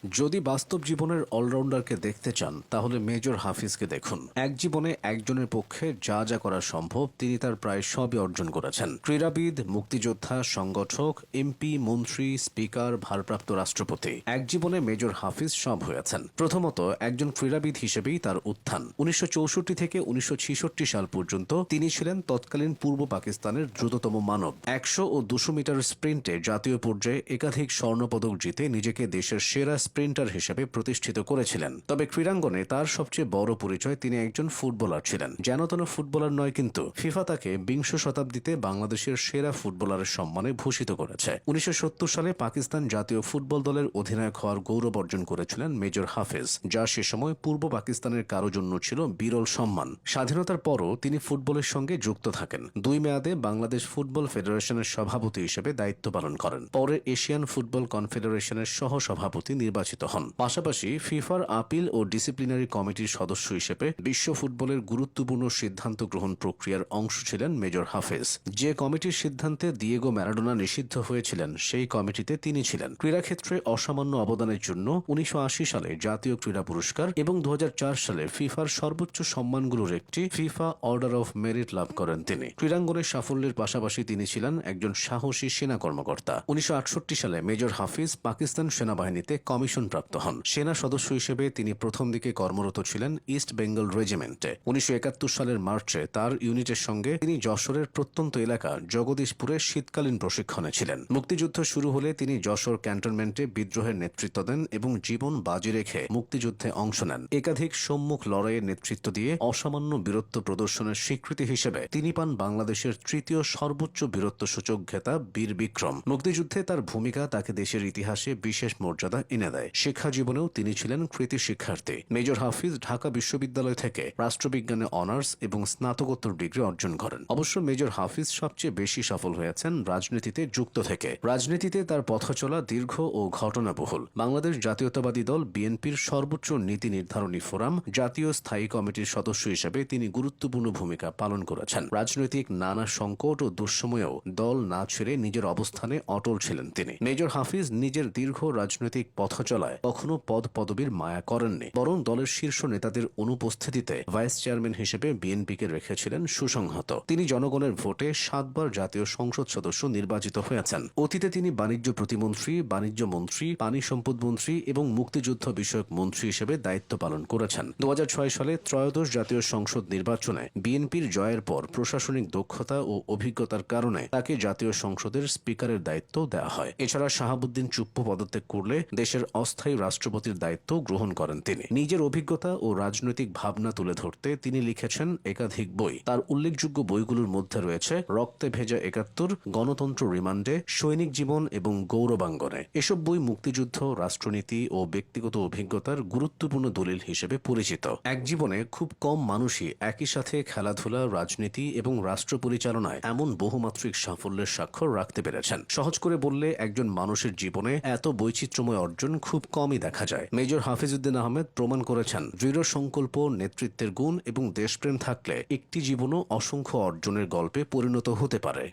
যদি বাস্তব জীবনের অলরাউন্ডারকে দেখতে চান তাহলে মেজর হাফিজকে দেখুন। এক জীবনে একজনের পক্ষে যা যা করা সম্ভব তিনি তার প্রায় সবই অর্জন করেছেন। ক্রীড়াবিদ, মুক্তিযোদ্ধা, সংগঠক, এমপি, মন্ত্রী, স্পিকার, ভারপ্রাপ্ত রাষ্ট্রপতি। এক জীবনে মেজর হাফিজ সব হয়েছেন। প্রথমত, একজন ক্রীড়াবিদ হিসেবেই তার উত্থান। ১৯৬৪ থেকে ১৯৬৬ সাল পর্যন্ত তিনি ছিলেন তৎকালীন পূর্ব পাকিস্তানের দ্রুততম মানব। ১০০ ও ২০০ মিটার স্প্রিন্টে জাতীয় পর্যায়ে একাধিক স্বর্ণপদক জিতে নিজেকে দেশের সেরা স্প্রিন্টার হিসেবে প্রতিষ্ঠিত করেছিলেন। তবে ক্রীড়াঙ্গনে তার সবচেয়ে বড় পরিচয় তিনি একজন ফুটবলার ছিলেন। যেন তেন ফুটবলার নয়, কিন্তু ফিফা তাকে বিংশ শতাব্দীতে বাংলাদেশের সেরা ফুটবলারের সম্মানে ভূষিত করেছে। ১৯৭০ সালে পাকিস্তান জাতীয় ফুটবল দলের অধিনায়ক হওয়ার গৌরব অর্জন করেছিলেন মেজর হাফিজ, যা সে সময় পূর্ব পাকিস্তানের কারো জন্য ছিল বিরল সম্মান। স্বাধীনতার পরও তিনি ফুটবলের সঙ্গে যুক্ত থাকেন। ২ মেয়াদে বাংলাদেশ ফুটবল ফেডারেশনের সভাপতি হিসেবে দায়িত্ব পালন করেন। পরে এশিয়ান ফুটবল কনফেডারেশনের সহ-সভাপতি নির্বাচিত হন। পাশাপাশি ফিফার আপিল ও ডিসিপ্লিনারি কমিটির সদস্য হিসেবে বিশ্ব ফুটবলের গুরুত্বপূর্ণ সিদ্ধান্ত গ্রহণ প্রক্রিয়ার অংশ ছিলেন মেজর হাফিজ। যে কমিটির সিদ্ধান্তে দিয়েগো ম্যারাডোনা নিষিদ্ধ হয়েছিলেন, সেই কমিটিতে তিনি ছিলেন। ক্রীড়াক্ষেত্রে অসামান্য অবদানের জন্য ১৯৮০ সালে জাতীয় ক্রীড়া পুরস্কার এবং ২০০৪ সালে ফিফার সর্বোচ্চ সম্মানগুলোর একটি ফিফা অর্ডার অফ মেরিট লাভ করেন তিনি। ক্রীড়াঙ্গনের সাফল্যের পাশাপাশি তিনি ছিলেন একজন সাহসী সেনা কর্মকর্তা। ১৯৬৮ সালে মেজর হাফিজ পাকিস্তান সেনাবাহিনীতে কমিশন প্রাপ্ত হন। সেনা সদস্য হিসেবে তিনি প্রথম দিকে কর্মরত ছিলেন ইস্ট বেঙ্গল রেজিমেন্টে। ১৯৭১ সালের মার্চে তার ইউনিটের সঙ্গে তিনি যশোরের প্রত্যন্ত এলাকা জগদীশপুরে শীতকালীন প্রশিক্ষণে ছিলেন। মুক্তিযুদ্ধ শুরু হলে তিনি যশোর ক্যান্টনমেন্টে বিদ্রোহের নেতৃত্ব দেন এবং জীবন বাজি রেখে মুক্তিযুদ্ধে অংশ নেন। একাধিক সম্মুখ লড়াইয়ের নেতৃত্ব দিয়ে অসামান্য বীরত্ব প্রদর্শনের স্বীকৃতি হিসেবে তিনি পান বাংলাদেশের তৃতীয় সর্বোচ্চ বীরত্বসূচক খেতাব বীর বিক্রম। মুক্তিযুদ্ধে তার ভূমিকা তাকে দেশের ইতিহাসে বিশেষ মর্যাদা এনে দেয়। শিক্ষা জীবনেও তিনি ছিলেন কৃতি শিক্ষার্থী। মেজর হাফিজ ঢাকা বিশ্ববিদ্যালয় থেকে রাষ্ট্রবিজ্ঞানে অনার্স এবং স্নাতকোত্তর ডিগ্রি অর্জন করেন। অবশ্য মেজর হাফিজ সবচেয়ে বেশি সফল হয়েছেন রাজনীতিতে যুক্ত থেকে। রাজনীতিতে তার পথচলা দীর্ঘ ও ঘটনাবহুল। বাংলাদেশ জাতীয়তাবাদী দল বিএনপির সর্বোচ্চ নীতি নির্ধারণী ফোরাম জাতীয় স্থায়ী কমিটির সদস্য হিসেবে তিনি গুরুত্বপূর্ণ ভূমিকা পালন করেছেন। রাজনৈতিক নানা সংকট ও দুঃসময়েও দল না ছেড়ে নিজের অবস্থানে অটল ছিলেন তিনি। মেজর হাফিজ নিজের দীর্ঘ রাজনৈতিক পথচলায় কখনো পদ পদবীর মায়া করেননি, বরং দলের শীর্ষ নেতাদের অনুপস্থিতিতে ভাইস চেয়ারম্যান হিসেবে বিএনপিকে রেখেছিলেন সুসংহত। তিনি জনগণের ভোটে ৭ বার জাতীয় সংসদ সদস্য নির্বাচিত হয়েছেন। অতীতে তিনি বাণিজ্য প্রতিমন্ত্রী, বাণিজ্য মন্ত্রী, পানি সম্পদ মন্ত্রী এবং মুক্তিযুদ্ধ বিষয়ক মন্ত্রী হিসেবে দায়িত্ব পালন করেছেন। ২০০৬ সালে ত্রয়োদশ জাতীয় সংসদ নির্বাচনে বিএনপির জয়ের পর প্রশাসনিক দক্ষতা ও অভিজ্ঞতার কারণে তাকে জাতীয় সংসদের স্পিকারের দায়িত্ব দেওয়া হয়। এছাড়া শাহাবুদ্দিন চুপ্পু পদত্যাগ করলে দেশের অস্থায়ী রাষ্ট্রপতির দায়িত্ব গ্রহণ করেন তিনি। নিজের অভিজ্ঞতা ও রাজনৈতিক ভাবনা তুলে ধরতে তিনি লিখেছেন একাধিক বই। তার উল্লেখযোগ্য বইগুলোর মধ্যে রয়েছে রক্তে ভেজা ৭১, গণতন্ত্র রিমান্ডে, সৈনিক জীবন এবং গৌরবাঙ্গনে। এসব বই মুক্তিযুদ্ধ, রাষ্ট্রনীতি ও ব্যক্তিগত অভিজ্ঞতার গুরুত্বপূর্ণ দলিল হিসেবে পরিচিত। এক জীবনে খুব কম মানুষই একই সাথে খেলাধুলা, রাজনীতি এবং রাষ্ট্র পরিচালনায় এমন বহুমাত্রিক সাফল্যের স্বাক্ষর রাখতে পেরেছেন। সহজ করে বললে, একজন মানুষের জীবনে এত বৈচিত্র্যময় অর্জন খুব কমই দেখা যায়। মেজর হাফিজউদ্দিন আহমেদ প্রমাণ করেছেন, দৃঢ় সংকল্প, নেতৃত্বের গুণ এবং দেশপ্রেম থাকলে একটি জীবনও অসংখ্য অর্জনের গল্পে পরিণত হতে পারে।